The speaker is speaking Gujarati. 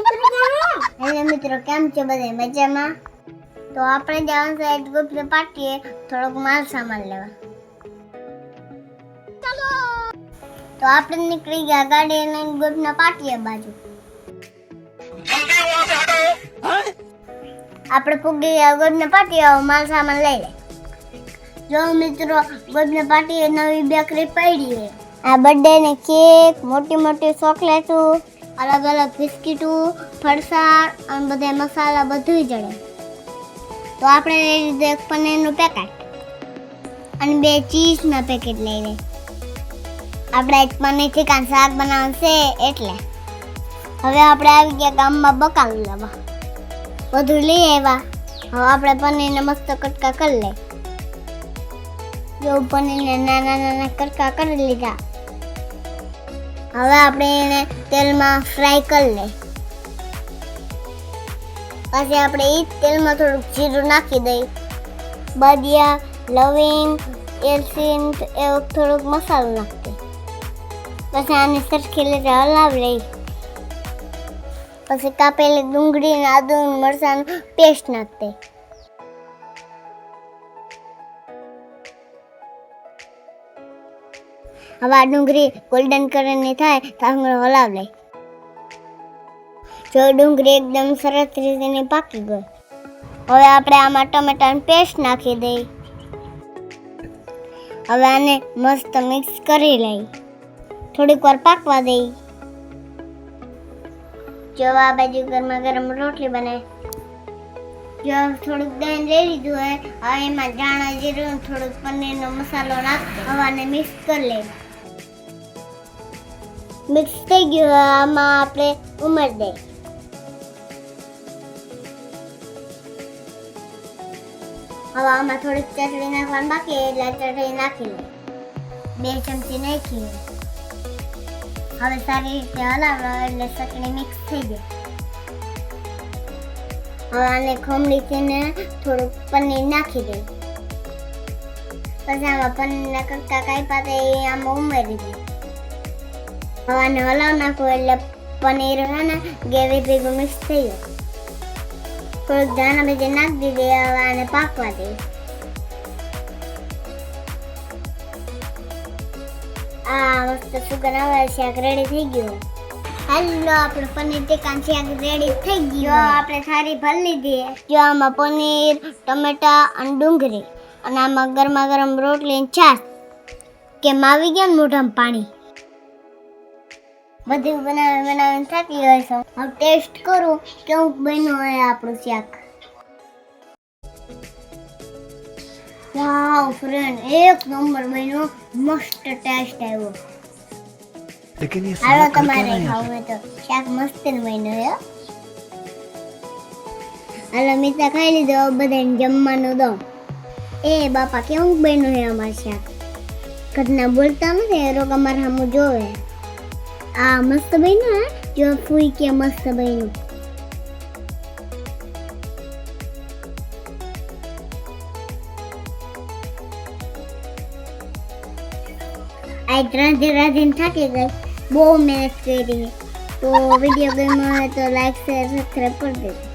હેલો મિત્રો, કેમ છો બધા? મજામાં? તો આપણે જવાનું છે ગુપ્ત પાર્ટીએ થોડોક માલ સામાન લેવા. તો આપણે નીકળી ગયા ગાડી લઈને ગુપ્ત પાર્ટીએ બાજુ. આપણે પૂગી ગયા ગુપ્ત પાર્ટીએ, માલ સામાન લઈ લે. જો મિત્રો, ગુપ્ત પાર્ટીએ નવી બેકરી પડી છે. આ બર્થડે ને કેક, મોટી મોટી ચોકલેટો, અલગ અલગ બિસ્કીટો, ફરસાણ અને બધા મસાલા બધું જડે. તો આપણે લઈ લીધું એક પનીરનું પેકેટ અને 2 ચીઝના પેકેટ લઈ લે. આપણે એક પનીર ટીકા શાક બનાવવાનું છે એટલે હવે આપણે આવી ગયા ગામમાં બકાલું લેવા. બધું લઈ આવ્યા. હવે આપણે પનીરને મસ્ત કટકા કરી લે. જો પનીરને નાના નાના કટકા કરી લીધા. હવે આપણે એને તેલમાં ફ્રાય કરી લે. પછી આપણે એ તેલમાં થોડુંક જીરું નાખી દઈ, બદિયા, લવિંગ, એલચી એવો થોડોક મસાલો નાખી. પછી આને સરખી રીતે હલાવી લઈ. પછી કાપેલી ડુંગળી, આદુ, મરચાંનું પેસ્ટ નાખી. હવે આ ડુંગળી ગોલ્ડન કલરની થાય તો હલાવી લઈ. જો ડુંગળી એકદમ સરસ રીતે પાકી ગઈ, હવે આપણે આમાં ટમેટાની પેસ્ટ નાખી દઈ. હવે આને મસ્ત મિક્સ કરી લઈ. થોડીક વાર પાકવા દઈ. જો આ બાજુ ગરમા ગરમ રોટલી બનાવી. જો થોડુંક દહીં લઈ લીધું હોય, હવે એમાં ધાણા જીરું, થોડુંક પનીરનો મસાલો નાખી હવે આને મિક્સ કરી લઈ. મિક્સ થઈ ગયું, આમાં આપણે ઉમેરી દઈએ. હવે આમાં થોડીક ચટણી નાખવાની બાકી એટલે ચટણી નાખી લે. 2 ચમચી નાખી. હવે સારી રીતે હલાવવા એટલે ચટણી મિક્સ થઈ જાય. હવે આને ખમણીથી થોડુંક પનીર નાખી દે. પછી આમાં પનીરના કટકા કાપ્યા તે આમાં ઉમેરી દે. હવે આને હલાવી નાખો એટલે પનીર હે ને ગ્રેવી ભેગું મિક્સ થઈ જાય. થોડુંક ધાણા બીજી નાખી દીધી. હવે આને પાકવા દે. આ મસ્ત સુગંધ આવે, શાક રેડી થઈ ગયું. હેલો, આપણે પનીર ટીકા શાક રેડી થઈ ગયું. જો આપણે થાળી ભરી લીધી. જો આમાં પનીર, ટમેટા અને ડુંગળી અને આમાં ગરમા ગરમ રોટલી અને છાશ. કેમ આવી ગયા ને મોઢામાં પાણી? બધું બનાવીને થાકી હોય છે. હવે ટેસ્ટ કરું કેવું બન્યું હોય આપણું શાક. વાવ ફ્રેન્ડ, એક નંબર બન્યું, મસ્ત ટેસ્ટ આવ્યો. હાલો તમારે ખાવું હોય તો શાક મસ્ત બન્યું હે. હાલો મિત્ર, ખાઈ લીધો. બધાને જમવાનું દો. એ બાપા, કેવું બન્યું હે અમારું શાક? ઘરના બોલતા નથી, રોગ અમારા સામું જોવે. આ મસ્ત બન્યું હે. જો ફૂઈ કે મસ્ત બન્યું. આજ રાંધીને થાકી ગઈ, બહુ મહેનત કરી. તો વિડીયો ગમ્યો હોય તો લાઈક, શેર, સબસ્ક્રાઈબ કરી દેજો.